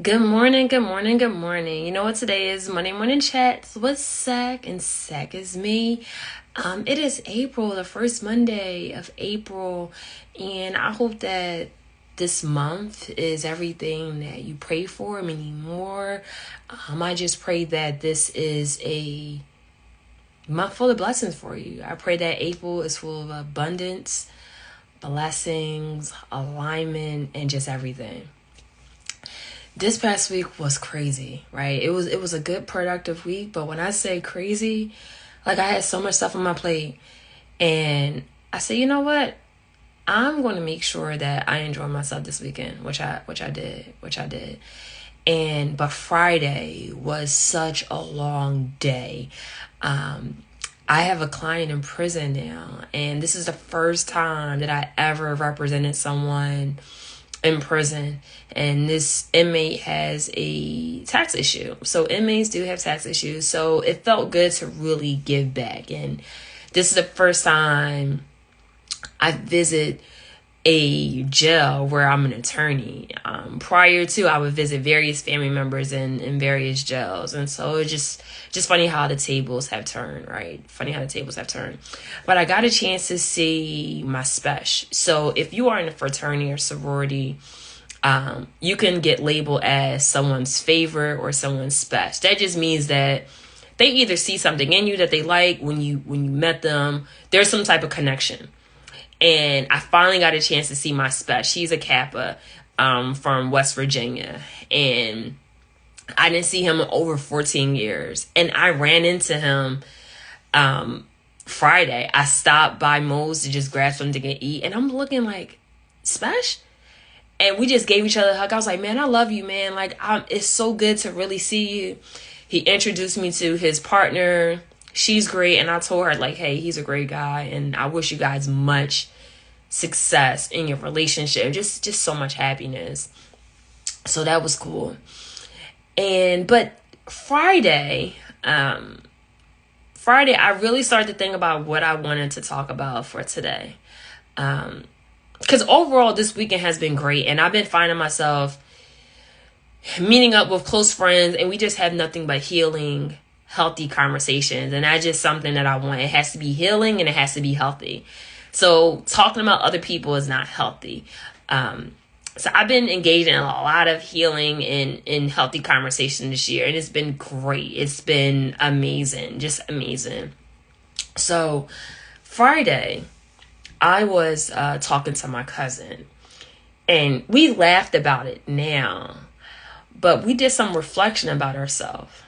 Good morning, good morning, good morning. You know what today is? Monday Morning Chats with Sack, and Sack is me. It is April, the first Monday of April, and I hope that this month is everything that you pray for, many more. I just pray that this is a month full of blessings for you. I pray that April is full of abundance, blessings, alignment, and just everything. This past week was crazy, right? It was a good productive week, but when I say crazy, like I had so much stuff on my plate, and I said, you know what? I'm going to make sure that I enjoy myself this weekend, which I did. And but Friday was such a long day. Um I have a client in prison now, and this is the first time that I ever represented someone in prison, and this inmate has a tax issue. So inmates do have tax issues, so it felt good to really give back. And this is the first time I visit a jail where I'm an attorney. Prior to, I would visit various family members in various jails, and so it's just funny how the tables have turned, right? Funny how the tables have turned. But I got a chance to see my special. So if you are in a fraternity or sorority, you can get labeled as someone's favorite or someone's special. That just means that they either see something in you that they like when you met them. There's some type of connection. And I finally got a chance to see my spec. She's a Kappa from West Virginia. And I didn't see him in over 14 years. And I ran into him Friday. I stopped by Moe's to just grab something to eat. And I'm looking like, Spesh? And we just gave each other a hug. I was like, man, I love you, man. Like, it's so good to really see you. He introduced me to his partner. She's great. And I told her, like, hey, he's a great guy. And I wish you guys much success in your relationship. Just so much happiness. So that was cool. But Friday, I really started to think about what I wanted to talk about for today. Because overall, this weekend has been great. And I've been finding myself meeting up with close friends, and we just have nothing but healing, healthy conversations. And that's just something that I want. It has to be healing, and it has to be healthy. So talking about other people is not healthy. So I've been engaged in a lot of healing and in healthy conversation this year, and it's been great. It's been amazing, just amazing. So Friday, I was talking to my cousin, and we laughed about it now, but we did some reflection about herself.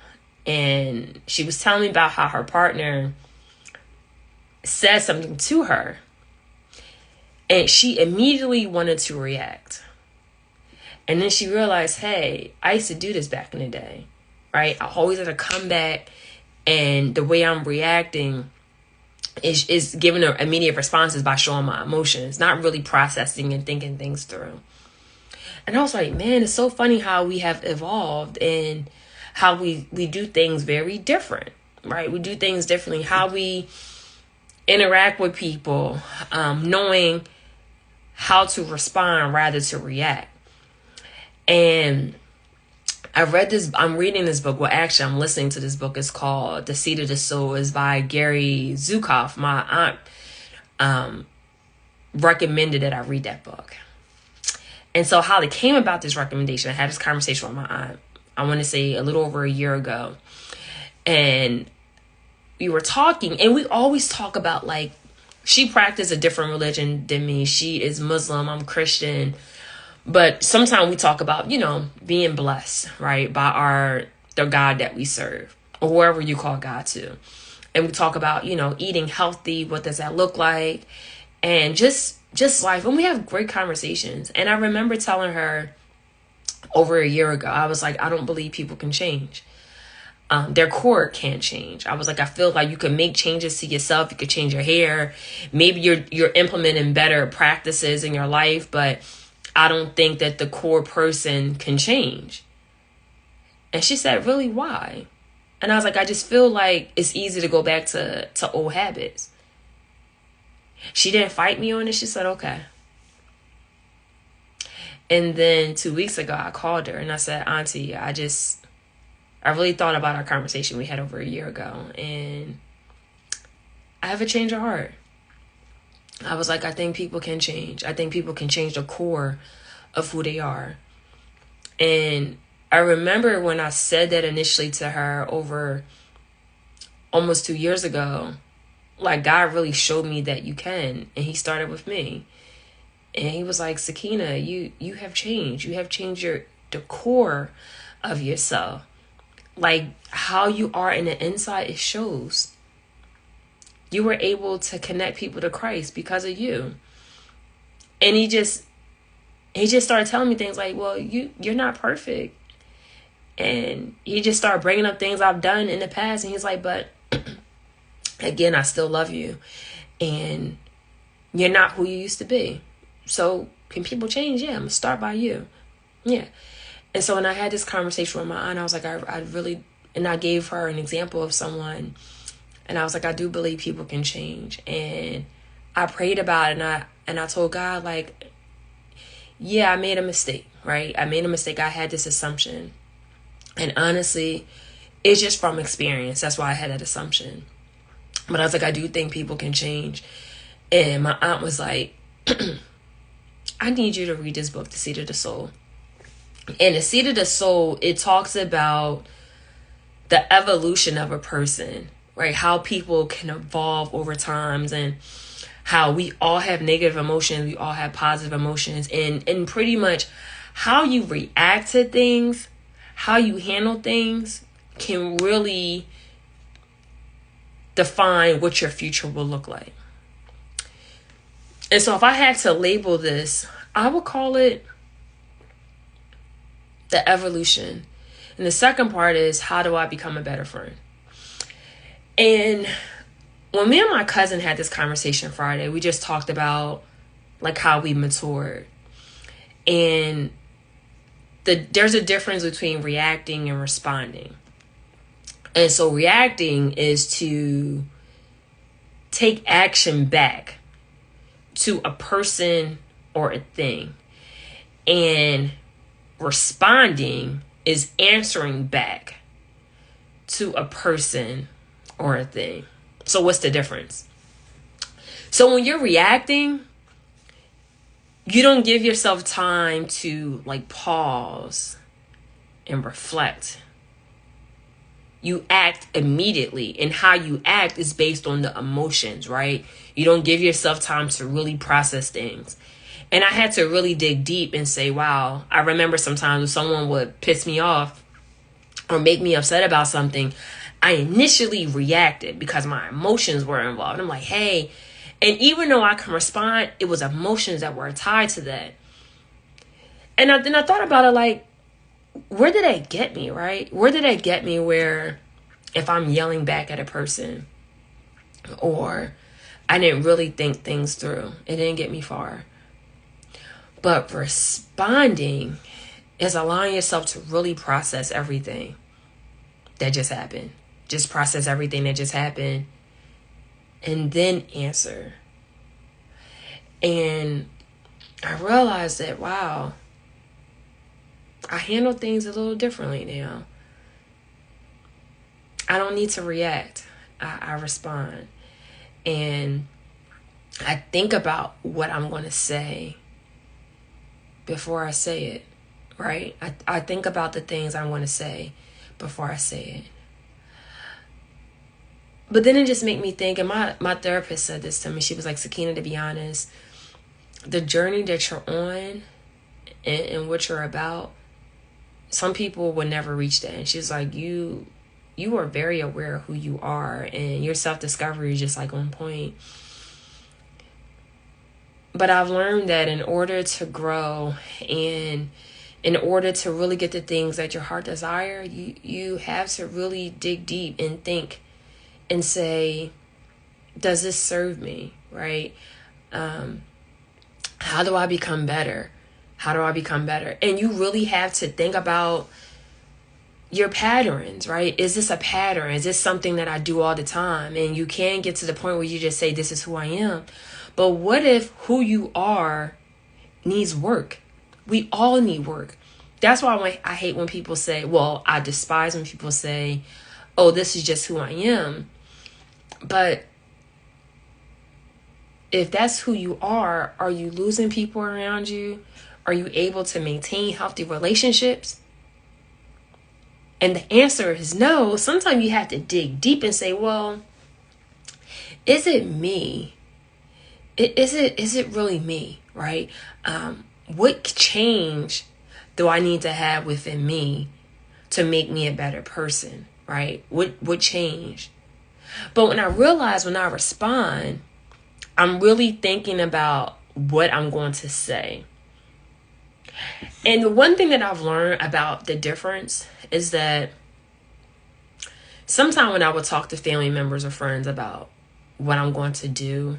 And she was telling me about how her partner said something to her, and she immediately wanted to react. And then she realized, hey, I used to do this back in the day, right? I always had to come back, and the way I'm reacting is giving her immediate responses by showing my emotions, not really processing and thinking things through. And I was like, man, it's so funny how we have evolved and how we do things very different, right? We do things differently. How we interact with people, knowing how to respond rather to react. And I'm reading this book. Well, actually, I'm listening to this book. It's called The Seat of the Soul. It's by Gary Zukav. My aunt recommended that I read that book. And so how it came about this recommendation, I had this conversation with my aunt, I want to say a little over a year ago. And we were talking, and we always talk about, like, she practiced a different religion than me. She is Muslim, I'm Christian. But sometimes we talk about, being blessed, right, by the God that we serve, or whoever you call God to. And we talk about, eating healthy. What does that look like? And just life. And we have great conversations. And I remember telling her over a year ago, I was like, I don't believe people can change. Their core can't change. I was like, I feel like you can make changes to yourself. You could change your hair. Maybe you're implementing better practices in your life, but I don't think that the core person can change. And she said, really, why? And I was like, I just feel like it's easy to go back to old habits. She didn't fight me on it. She said, okay. And then 2 weeks ago, I called her and I said, Auntie, I really thought about our conversation we had over a year ago, and I have a change of heart. I was like, I think people can change. I think people can change the core of who they are. And I remember when I said that initially to her over almost 2 years ago, like God really showed me that you can. And he started with me. And he was like, Sakina, you have changed. You have changed the core of yourself. Like how you are in the inside, it shows. You were able to connect people to Christ because of you. And he just started telling me things like, well, you're not perfect. And he just started bringing up things I've done in the past. And he's like, but again, I still love you. And you're not who you used to be. So can people change? Yeah, I'm going to start by you. Yeah. And so when I had this conversation with my aunt, I was like, I really, and I gave her an example of someone. And I was like, I do believe people can change. And I prayed about it, and I told God, like, yeah, I made a mistake, right? I made a mistake. I had this assumption. And honestly, it's just from experience. That's why I had that assumption. But I was like, I do think people can change. And my aunt was like, I need you to read this book, The Seat of the Soul. And The Seat of the Soul, it talks about the evolution of a person, right? How people can evolve over times, and how we all have negative emotions, we all have positive emotions, and pretty much how you react to things, how you handle things can really define what your future will look like. And so if I had to label this, I would call it the evolution. And the second part is, how do I become a better friend? And when me and my cousin had this conversation Friday, we just talked about like how we matured. And there's a difference between reacting and responding. And so reacting is to take action back to a person or a thing. And responding is answering back to a person or a thing. So what's the difference? So when you're reacting, you don't give yourself time to like pause and reflect. You act immediately, and how you act is based on the emotions, right? You don't give yourself time to really process things. And I had to really dig deep and say, wow, I remember sometimes if someone would piss me off or make me upset about something, I initially reacted because my emotions were involved. I'm like, hey, and even though I can respond, it was emotions that were tied to that. And then I thought about it like, where did that get me, right? Where did that get me where if I'm yelling back at a person or I didn't really think things through, it didn't get me far. But responding is allowing yourself to really process everything that just happened. Just process everything that just happened and then answer. And I realized that, wow, I handle things a little differently now. I don't need to react. I respond. And I think about what I'm going to say before I say it, right? I think about the things I want to say before I say it. But then it just made me think, and my therapist said this to me. She was like, Sakina, to be honest, the journey that you're on and what you're about, some people will never reach that. And she's like, you are very aware of who you are, and your self-discovery is just like on point. But I've learned that in order to grow and in order to really get the things that your heart desire, you have to really dig deep and think and say, does this serve me, right? How do I become better? How do I become better? And you really have to think about your patterns, right? Is this a pattern? Is this something that I do all the time? And you can get to the point where you just say, this is who I am. But what if who you are needs work? We all need work. That's why I hate when people say, well, I despise when people say, oh, this is just who I am. But if that's who you are you losing people around you? Are you able to maintain healthy relationships? And the answer is no. Sometimes you have to dig deep and say, well, is it me? Is it really me, right? What change do I need to have within me to make me a better person, right? What change? But when I respond, I'm really thinking about what I'm going to say. And the one thing that I've learned about the difference is that sometimes when I would talk to family members or friends about what I'm going to do,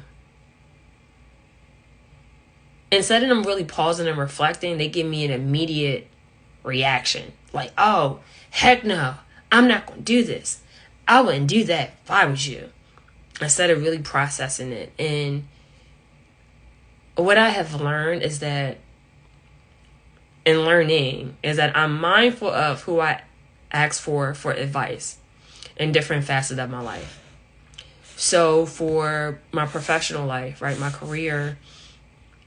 instead of them really pausing and reflecting, they give me an immediate reaction. Like, oh, heck no, I'm not going to do this. I wouldn't do that if I was you. Instead of really processing it. And what I have learned is that, I'm mindful of who I ask for advice in different facets of my life. So for my professional life, right, my career,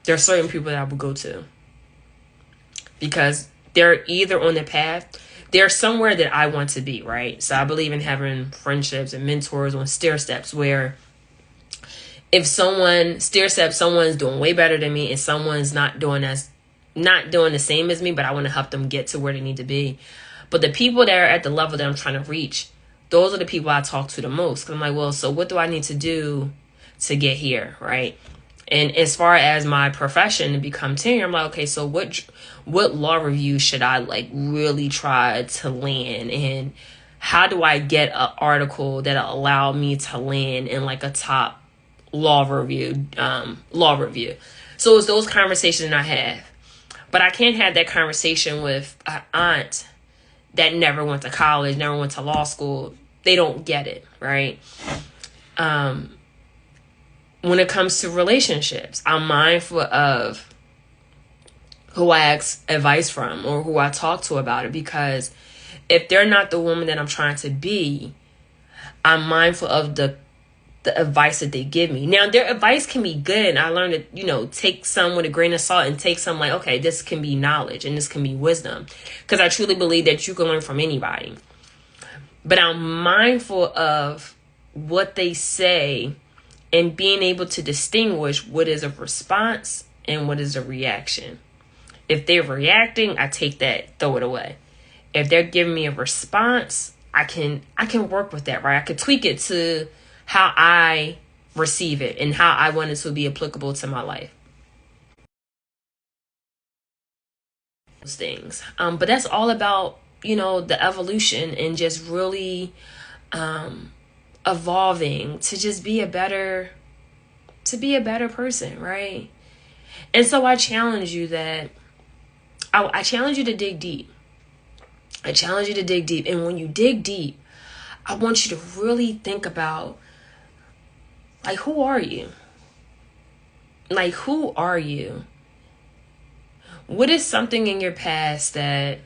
there are certain people that I would go to because they're either on the path, they're somewhere that I want to be, right? So I believe in having friendships and mentors on stair steps where if someone's doing way better than me and someone's not doing the same as me, but I want to help them get to where they need to be. But the people that are at the level that I'm trying to reach, those are the people I talk to the most. Because I'm like, well, so what do I need to do to get here, right? And as far as my profession to become tenure, I'm like, okay, so what law review should I like really try to land? And how do I get an article that'll allow me to land in like a top law review? So it's those conversations I have. But I can't have that conversation with an aunt that never went to college, never went to law school. They don't get it, right? When it comes to relationships, I'm mindful of who I ask advice from or who I talk to about it, because if they're not the woman that I'm trying to be, I'm mindful of the advice that they give me. Now, their advice can be good, and I learned to, take some with a grain of salt and take some like, okay, this can be knowledge and this can be wisdom, because I truly believe that you can learn from anybody. But I'm mindful of what they say and being able to distinguish what is a response and what is a reaction. If they're reacting, I take that, throw it away. If they're giving me a response, I can work with that, right? I could tweak it to how I receive it and how I want it to be applicable to my life. Those things. But that's all about, the evolution and just really evolving to just be a better person, right? And so I challenge you that I challenge you to dig deep. And when you dig deep, I want you to really think about, like, who are you? Like, who are you? What is something in your past that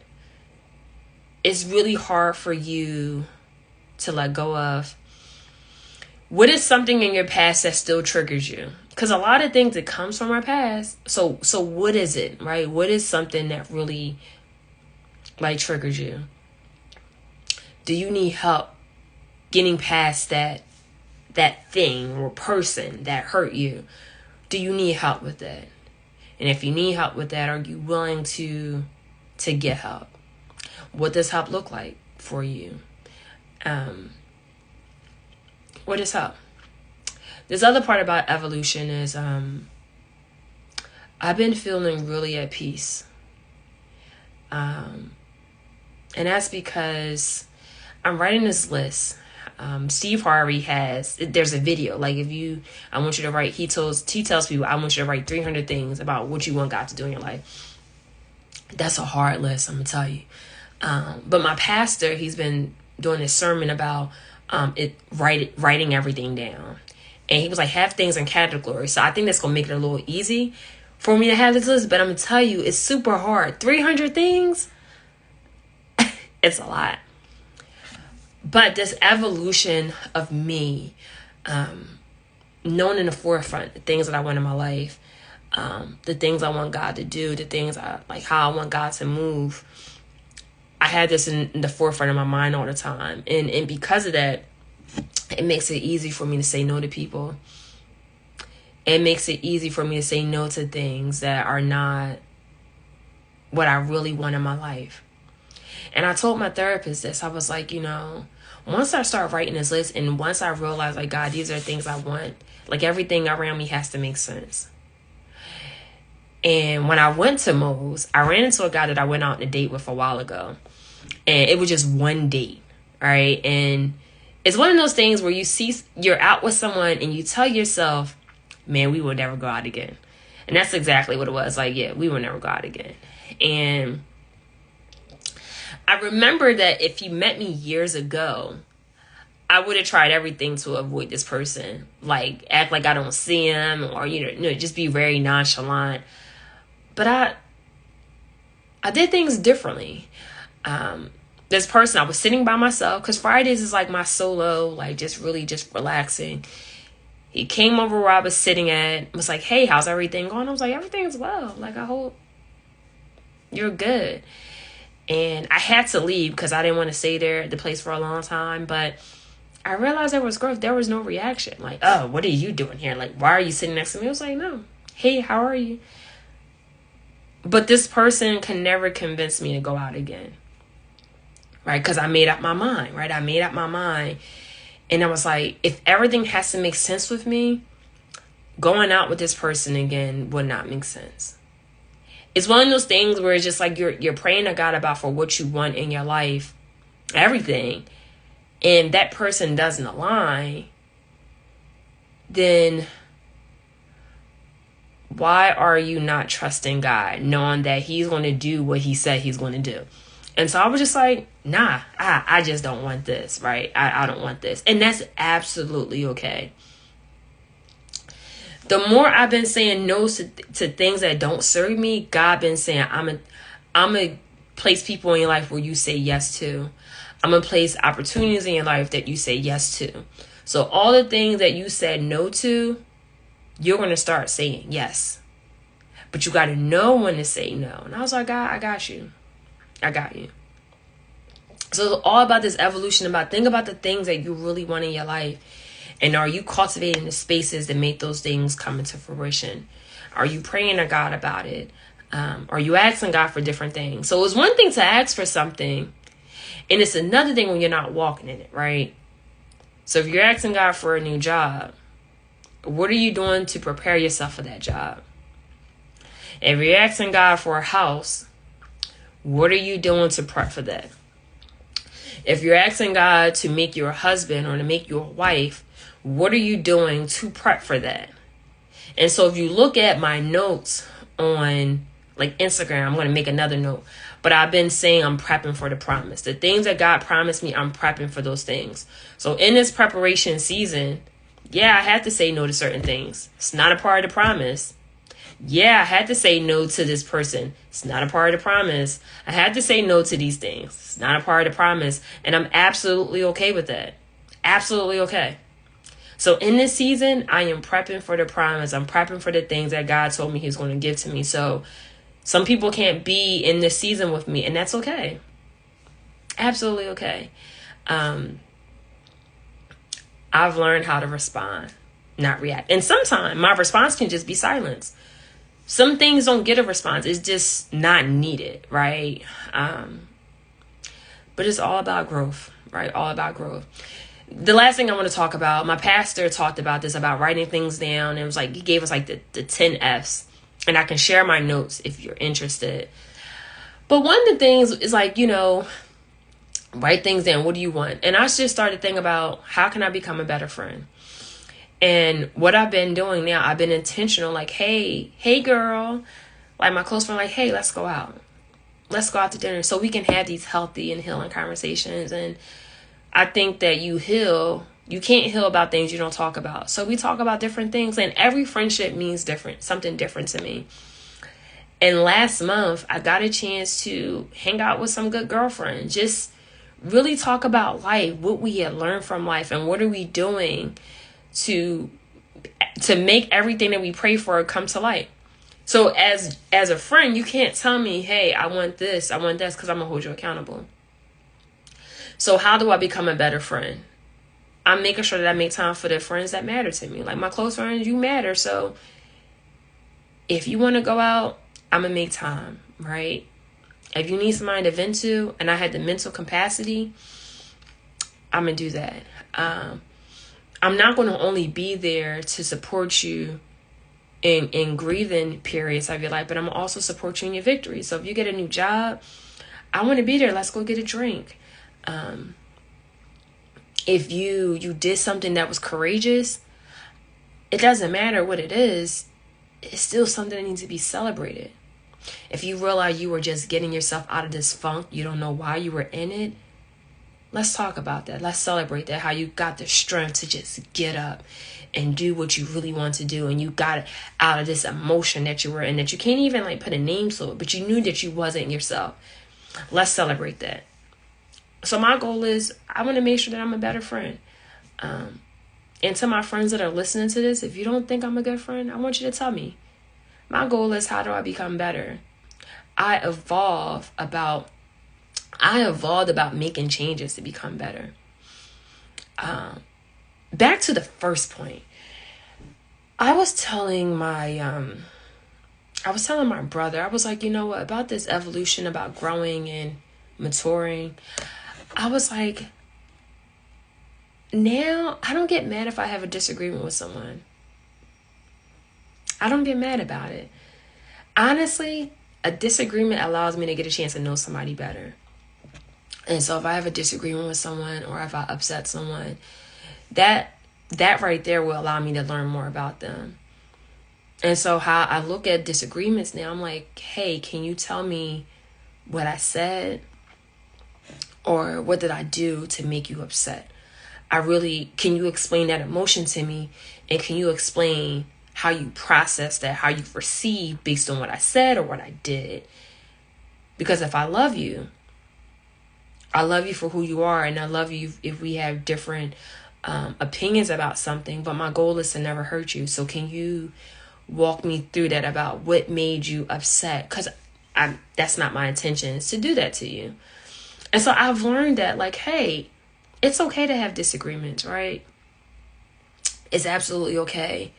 is really hard for you to let go of? What is something in your past that still triggers you? Because a lot of things that comes from our past. So what is it, right? What is something that really like triggers you? Do you need help getting past that thing or person that hurt you? Do you need help with that? And if you need help with that, are you willing to get help? What does help look like for you? What is help? This other part about evolution is I've been feeling really at peace. And that's because I'm writing this list. Steve Harvey there's a video. Like, I want you to write, he tells people, I want you to write 300 things about what you want God to do in your life. That's a hard list, I'm going to tell you. But my pastor, he's been doing this sermon about writing everything down. And he was like, have things in categories. So I think that's going to make it a little easy. for me to have this list, but I'm going to tell you, it's super hard. 300 things, it's a lot. But this evolution of me, knowing in the forefront the things that I want in my life, the things I want God to do, the things I like, how I want God to move, I had this in the forefront of my mind all the time. And because of that, it makes it easy for me to say no to people. It makes it easy for me to say no to things that are not what I really want in my life. And I told my therapist this. I was like, once I start writing this list and once I realize, like, God, these are things I want, like, everything around me has to make sense. And when I went to Moe's, I ran into a guy that I went out on a date with a while ago. And it was just one date, right? And it's one of those things where you're out with someone and you tell yourself, man, we will never go out again. And that's exactly what it was. Like, yeah, we will never go out again. And I remember that if he met me years ago, I would have tried everything to avoid this person. Like, act like I don't see him, or, just be very nonchalant. But I did things differently. This person, I was sitting by myself, because Fridays is like my solo, like just really just relaxing. He came over where I was sitting at, was like, hey, how's everything going? I was like, everything's well. Like, I hope you're good. And I had to leave because I didn't want to stay there at the place for a long time. But I realized there was growth. There was no reaction. Like, oh, what are you doing here? Like, why are you sitting next to me? I was like, no. Hey, how are you? But this person can never convince me to go out again. Right? Because I made up my mind. Right? I made up my mind. And I was like, if everything has to make sense with me, going out with this person again would not make sense. It's one of those things where it's just like you're praying to God about for what you want in your life, everything, and that person doesn't align, then why are you not trusting God, knowing that he's going to do what he said he's going to do? And so I was just like, nah, I just don't want this, right? I don't want this. And that's absolutely okay. The more I've been saying no to things that don't serve me, God been saying, I'm going to place people in your life where you say yes to. I'm going to place opportunities in your life that you say yes to. So all the things that you said no to, you're going to start saying yes. But you got to know when to say no. And I was like, God, I got you. I got you. So it's all about this evolution, think about the things that you really want in your life. And are you cultivating the spaces that make those things come into fruition? Are you praying to God about it? Are you asking God for different things? So it's one thing to ask for something, and it's another thing when you're not walking in it, right? So if you're asking God for a new job, what are you doing to prepare yourself for that job? If you're asking God for a house, what are you doing to prep for that? If you're asking God to make you a husband or to make you a wife, what are you doing to prep for that? And so if you look at my notes on like Instagram, I'm going to make another note. But I've been saying I'm prepping for the promise. The things that God promised me, I'm prepping for those things. So in this preparation season, yeah, I had to say no to certain things. It's not a part of the promise. Yeah, I had to say no to this person. It's not a part of the promise. I had to say no to these things. It's not a part of the promise. And I'm absolutely okay with that. Absolutely okay. So in this season, I am prepping for the promise. I'm prepping for the things that God told me he's going to give to me. So some people can't be in this season with me, and that's okay. Absolutely okay. I've learned how to respond, not react. And sometimes my response can just be silence. Some things don't get a response. It's just not needed, right? But it's all about growth, right? All about growth. The last thing I want to talk about, my pastor talked about this, about writing things down. It was like, he gave us like the 10 F's. And I can share my notes if you're interested. But one of the things is like, write things down. What do you want? And I just started thinking about, how can I become a better friend? And what I've been doing now, I've been intentional, like, hey girl, like my close friend, like, hey, let's go out. Let's go out to dinner so we can have these healthy and healing conversations. And I think that you heal You can't heal about things you don't talk about. So we talk about different things, and every friendship means something different to me. And last month, I got a chance to hang out with some good girlfriends. Just really talk about life, what we had learned from life, and what are we doing to make everything that we pray for come to light. So as a friend, you can't tell me, hey, I want this, because I'm going to hold you accountable. So how do I become a better friend? I'm making sure that I make time for the friends that matter to me. Like my close friends, you matter. So if you want to go out, I'm going to make time, right? If you need somebody to vent to, and I had the mental capacity, I'm going to do that. I'm not going to only be there to support you in grieving periods of your life, but I'm also support you in your victory. So if you get a new job, I want to be there. Let's go get a drink. If you did something that was courageous, it doesn't matter what it is. It's still something that needs to be celebrated. If you realize you were just getting yourself out of this funk, you don't know why you were in it, let's talk about that. Let's celebrate that, how you got the strength to just get up and do what you really want to do. And you got out of this emotion that you were in, that you can't even like put a name to it, but you knew that you wasn't yourself. Let's celebrate that. So my goal is I want to make sure that I'm a better friend. And to my friends that are listening to this, if you don't think I'm a good friend, I want you to tell me. My goal is, how do I become better? I evolved about making changes to become better. Back to the first point. I was telling my brother, I was like, you know what, about this evolution, about growing and maturing. I was like, now I don't get mad if I have a disagreement with someone. I don't get mad about it. Honestly, a disagreement allows me to get a chance to know somebody better. And so if I have a disagreement with someone, or if I upset someone, that right there will allow me to learn more about them. And so how I look at disagreements now, I'm like, hey, can you tell me what I said? Or what did I do to make you upset? Can you explain that emotion to me? And can you explain how you process that, how you perceive based on what I said or what I did? Because if I love you for who you are, and I love you if we have different opinions about something, but my goal is to never hurt you. So can you walk me through that, about what made you upset? Because that's not my intention, is to do that to you. And so I've learned that, like, hey, it's okay to have disagreements, right? It's absolutely okay.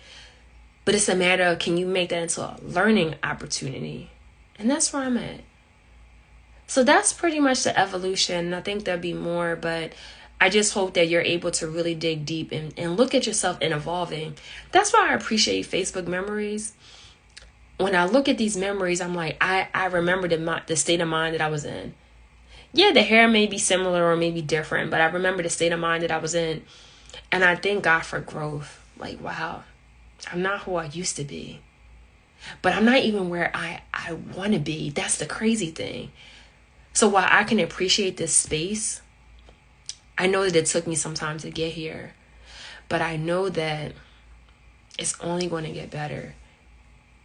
But it's a matter of, can you make that into a learning opportunity? And that's where I'm at. So that's pretty much the evolution. I think there'll be more, but I just hope that you're able to really dig deep and look at yourself in evolving. That's why I appreciate Facebook memories. When I look at these memories, I'm like, I remember the state of mind that I was in. Yeah, the hair may be similar or maybe different, but I remember the state of mind that I was in. And I thank God for growth. Like, wow, I'm not who I used to be. But I'm not even where I want to be. That's the crazy thing. So while I can appreciate this space, I know that it took me some time to get here. But I know that it's only going to get better.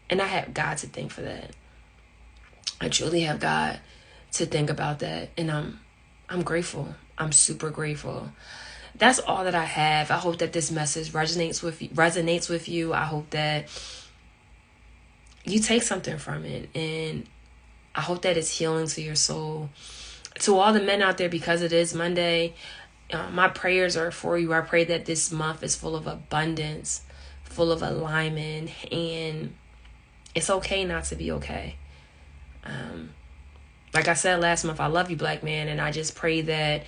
And I have God to thank for that. I truly have God to think about that. And I'm grateful. I'm super grateful. That's all that I have. I hope that this message resonates with you. I hope that you take something from it. And I hope that it's healing to your soul. To all the men out there, because it is Monday, my prayers are for you. I pray that this month is full of abundance, full of alignment, and it's okay not to be okay. Like I said last month, I love you, Black man, and I just pray that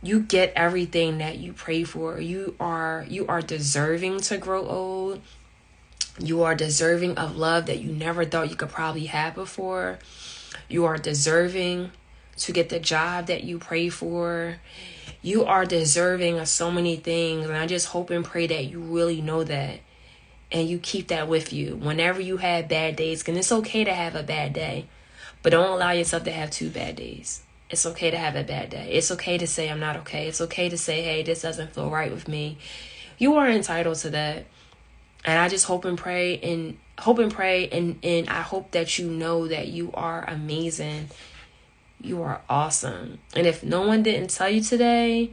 you get everything that you pray for. You are deserving to grow old. You are deserving of love that you never thought you could probably have before. You are deserving to get the job that you pray for. You are deserving of so many things, and I just hope and pray that you really know that, and you keep that with you whenever you have bad days. And it's okay to have a bad day, but don't allow yourself to have 2 bad days. It's okay to have a bad day. It's okay to say I'm not okay. It's okay to say, hey, this doesn't feel right with me. You are entitled to that. And I just hope and pray and I hope that you know that you are amazing. You are awesome. And if no one didn't tell you today,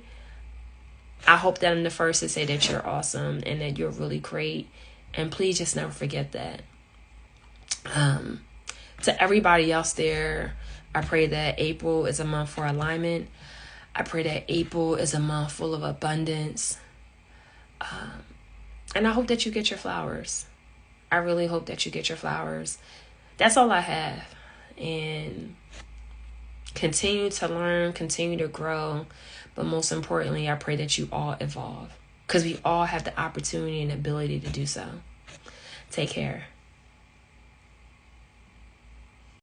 I hope that I'm the first to say that you're awesome and that you're really great. And please just never forget that. To everybody else there, I pray that April is a month for alignment. I pray that April is a month full of abundance. And I hope that you get your flowers. I really hope that you get your flowers. That's all I have. And continue to learn, continue to grow. But most importantly, I pray that you all evolve. Because we all have the opportunity and ability to do so. Take care.